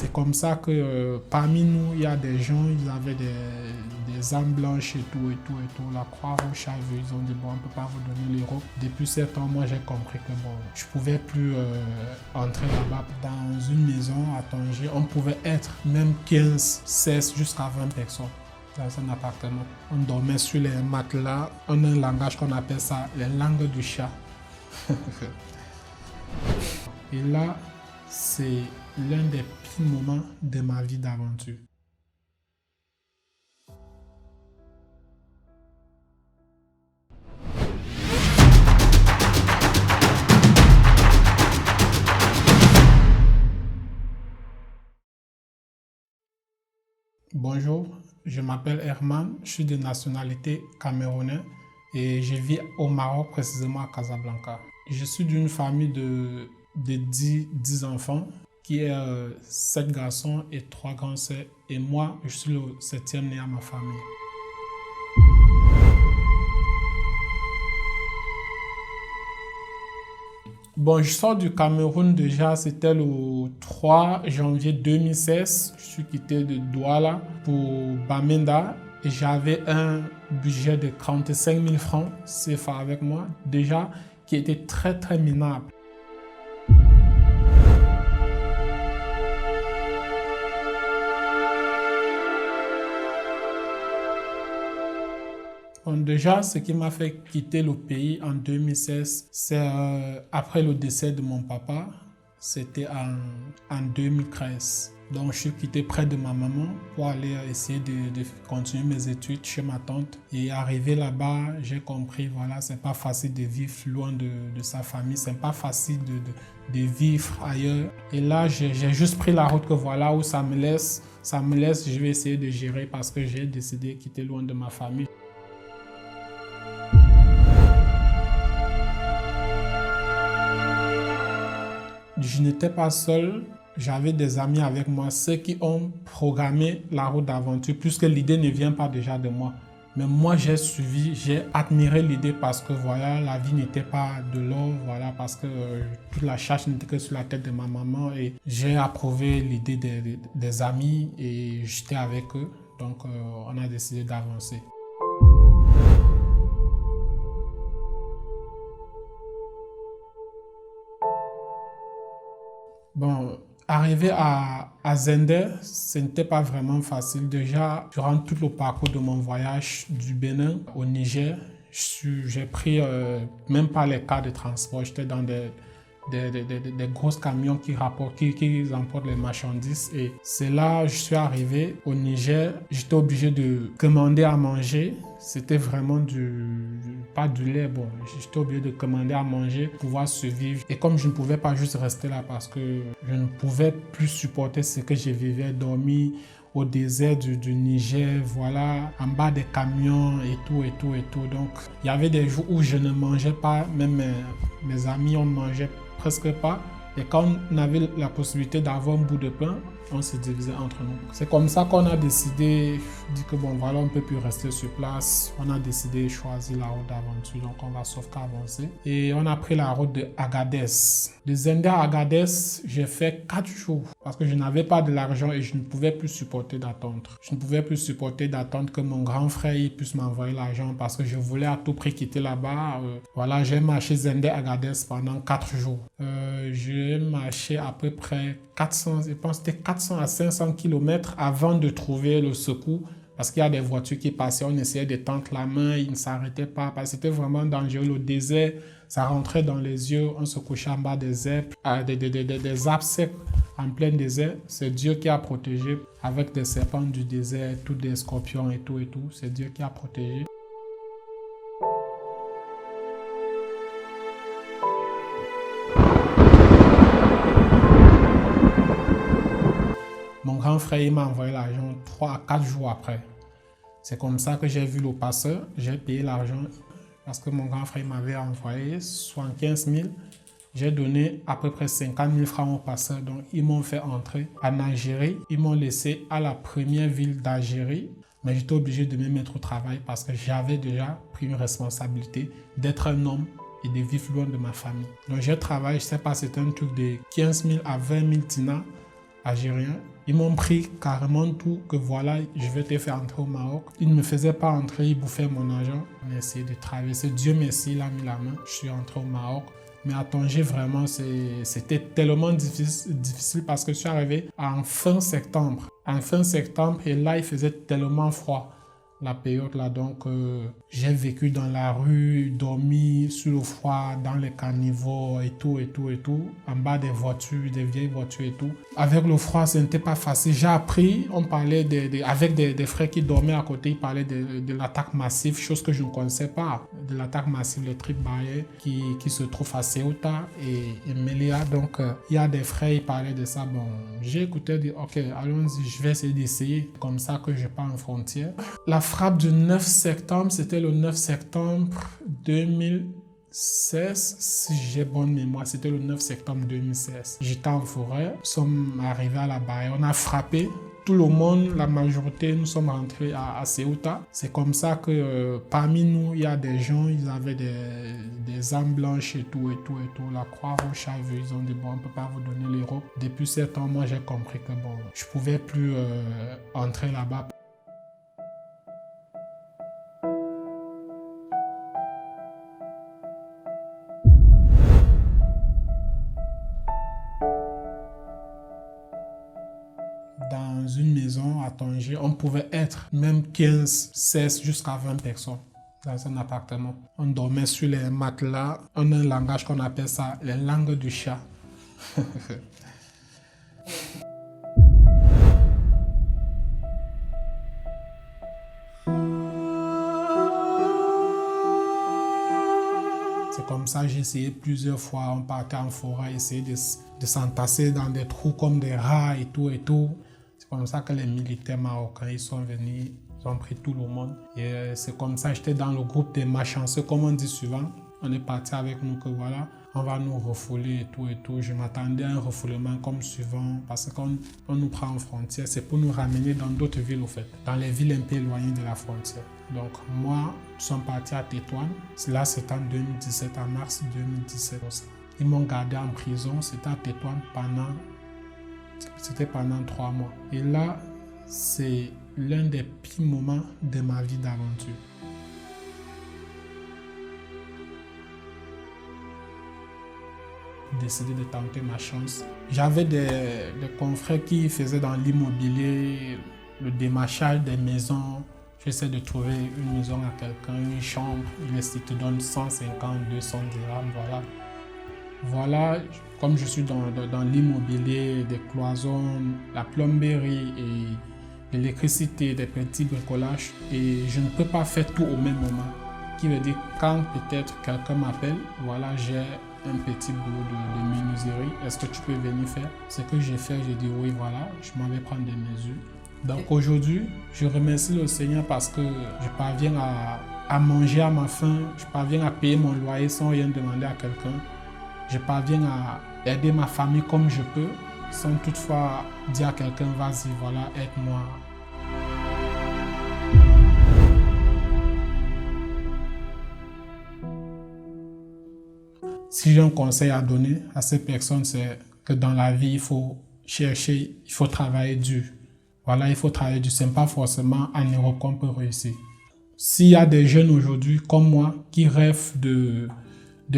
C'est comme ça que parmi nous, il y a des gens, ils avaient des âmes blanches et tout. La Croix-Rouge a vu, ils ont dit bon, on ne peut pas vous donner l'euro. Depuis 7 ans, moi j'ai compris que bon, je ne pouvais plus entrer là-bas. Dans une maison à Tanger, on pouvait être même 15, 16 jusqu'à 20 personnes. Dans un appartement. On dormait sur les matelas. On a un langage qu'on appelle ça les langues du chat. Et là, c'est l'un des pires moments de ma vie d'aventure. Bonjour, je m'appelle Herman, je suis de nationalité camerounaise et je vis au Maroc, précisément à Casablanca. Je suis d'une famille de 10 enfants qui est 7 garçons et 3 grands sœurs et moi, je suis le 7e né à ma famille. Bon, je sors du Cameroun déjà, c'était le 3 janvier 2016. Je suis quitté de Douala pour Bamenda et j'avais un budget de 45 000 francs CFA avec moi, déjà, qui était très minable. Bon, déjà, ce qui m'a fait quitter le pays en 2016, c'est après le décès de mon papa. C'était en 2013. Donc, je suis quitté près de ma maman pour aller essayer de continuer mes études chez ma tante. Et arrivé là-bas, j'ai compris, voilà, c'est pas facile de vivre loin de sa famille. C'est pas facile de vivre ailleurs. Et là, j'ai juste pris la route que voilà où ça me laisse, je vais essayer de gérer parce que j'ai décidé de quitter loin de ma famille. Je n'étais pas seul, j'avais des amis avec moi, ceux qui ont programmé la route d'aventure, puisque l'idée ne vient pas déjà de moi. Mais moi, j'ai suivi, j'ai admiré l'idée parce que voilà, la vie n'était pas de l'or, voilà, parce que toute la charge n'était que sur la tête de ma maman et j'ai approuvé l'idée des amis et j'étais avec eux. Donc, on a décidé d'avancer. Bon, arrivé à Zender, ce n'était pas vraiment facile. Déjà, durant tout le parcours de mon voyage du Bénin au Niger, j'ai pris même pas les cars de transport. J'étais dans des gros camions qui emportent les marchandises. Et c'est là que je suis arrivé au Niger. J'étais obligé de commander à manger. C'était vraiment pas du lait. Bon, j'étais obligé de commander à manger pour pouvoir survivre. Et comme je ne pouvais pas juste rester là parce que je ne pouvais plus supporter ce que je vivais, dormir au désert du Niger, voilà, en bas des camions et tout. Donc, il y avait des jours où je ne mangeais pas, même mes amis, on ne mangeait presque pas. Et quand on avait la possibilité d'avoir un bout de pain, on se divisait entre nous. C'est comme ça qu'on a décidé, dit que bon voilà, on ne peut plus rester sur place. On a décidé de choisir la route d'aventure, donc on va sauf qu'avancer. Et on a pris la route de Agadez. De Zender à Agadez, j'ai fait 4 jours parce que je n'avais pas de l'argent et je ne pouvais plus supporter d'attendre. Je ne pouvais plus supporter d'attendre que mon grand frère puisse m'envoyer l'argent parce que je voulais à tout prix quitter là-bas. Voilà, j'ai marché Zender à Agadez pendant 4 jours. J'ai marché à peu près 400, je pense que c'était 400 à 500 km avant de trouver le secours parce qu'il y a des voitures qui passaient, on essayait de tendre la main, ils ne s'arrêtaient pas parce que c'était vraiment dangereux, le désert, ça rentrait dans les yeux, on se couchait en bas des arbres, des arbres secs en plein désert. C'est Dieu qui a protégé avec des serpents du désert, tous des scorpions et tout, c'est Dieu qui a protégé. Mon grand frère m'a envoyé l'argent 3 à 4 jours après. C'est comme ça que j'ai vu le passeur, j'ai payé l'argent parce que mon grand frère m'avait envoyé 75 000. J'ai donné à peu près 50 000 francs au passeur. Donc, ils m'ont fait entrer en Algérie. Ils m'ont laissé à la première ville d'Algérie. Mais j'étais obligé de me mettre au travail parce que j'avais déjà pris une responsabilité d'être un homme et de vivre loin de ma famille. Donc, j'ai travaillé, je ne sais pas, c'était un truc de 15 000 à 20 000 dinars algériens. Ils m'ont pris carrément tout, que voilà, je vais te faire entrer au Maroc. Ils ne me faisaient pas entrer, ils bouffaient mon argent. On a essayé de traverser. Dieu merci, il a mis la main. Je suis entré au Maroc. Mais à Tanger, vraiment, c'était tellement difficile parce que je suis arrivé en fin septembre. En fin septembre, et là, il faisait tellement froid. La période là, donc j'ai vécu dans la rue, dormi sur le froid, dans les caniveaux et tout, en bas des voitures, des vieilles voitures et tout. Avec le froid, ce n'était pas facile. J'ai appris, on parlait avec des frères qui dormaient à côté, ils parlaient de l'attaque massive, chose que je ne connaissais pas, de l'attaque massive, le trip barrière qui se trouve à Ceuta et Melilla. Donc il y a des frères, ils parlaient de ça. Bon, j'ai écouté, dit ok, allons-y, je vais essayer d'essayer, comme ça que je pars en frontière. La frappe du 9 septembre, c'était le 9 septembre 2016, si j'ai bonne mémoire, c'était le 9 septembre 2016. J'étais en forêt, nous sommes arrivés à la barrière, on a frappé. Tout le monde, la majorité, nous sommes rentrés à Ceuta. C'est comme ça que parmi nous, il y a des gens, ils avaient des armes blanches et tout. La Croix-Rouge a vu, ils ont dit bon, on ne peut pas vous donner l'Europe. Depuis 7 ans, moi j'ai compris que bon, je ne pouvais plus entrer là-bas. Dans une maison à Tanger, on pouvait être même 15, 16 jusqu'à 20 personnes dans un appartement. On dormait sur les matelas. On a un langage qu'on appelle ça les langues du chat. C'est comme ça que j'ai essayé plusieurs fois. On partait en forêt, essayer de s'entasser dans des trous comme des rats et tout. C'est comme ça que les militaires marocains ils sont venus, ils ont pris tout le monde. Et c'est comme ça que j'étais dans le groupe des malchanceux, comme on dit souvent. On est parti avec nous que voilà, on va nous refouler et tout. Je m'attendais à un refoulement comme suivant parce qu'on nous prend en frontière. C'est pour nous ramener dans d'autres villes au fait, dans les villes un peu éloignées de la frontière. Donc moi, nous sommes partis à Tétouan. Là, c'était en 2017, en mars 2017. Ils m'ont gardé en prison. C'était à Tétouan pendant 3 mois. Et là, c'est l'un des pires moments de ma vie d'aventure. J'ai décidé de tenter ma chance. J'avais des confrères qui faisaient dans l'immobilier, le démarchage des maisons. J'essaie de trouver une maison à quelqu'un, une chambre. Il te donne 150, 200 dirhams, voilà. Comme je suis dans l'immobilier, des cloisons, la plomberie et l'électricité, des petits bricolages, et je ne peux pas faire tout au même moment. Qui veut dire quand peut-être quelqu'un m'appelle, voilà, j'ai un petit boulot de menuiserie, est-ce que tu peux venir faire? Ce que j'ai fait, j'ai dit oui, voilà, je m'en vais prendre des mesures. Donc aujourd'hui, je remercie le Seigneur parce que je parviens à manger à ma faim, je parviens à payer mon loyer sans rien demander à quelqu'un. Je parviens à aider ma famille comme je peux, sans toutefois dire à quelqu'un, vas-y, voilà, aide-moi. Si j'ai un conseil à donner à ces personnes, c'est que dans la vie, il faut chercher, il faut travailler dur. Voilà, il faut travailler dur. Ce n'est pas forcément en Europe qu'on peut réussir. S'il y a des jeunes aujourd'hui, comme moi, qui rêvent de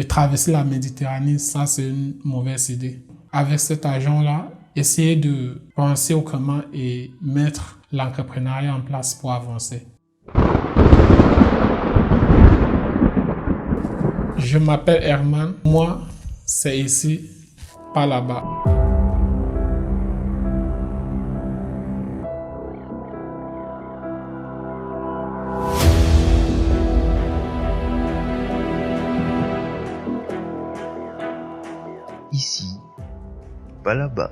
traverser la Méditerranée, ça c'est une mauvaise idée. Avec cet argent-là, essayez de penser autrement et mettre l'entrepreneuriat en place pour avancer. Je m'appelle Herman. Moi, c'est ici, pas là-bas. Ici, pas là-bas.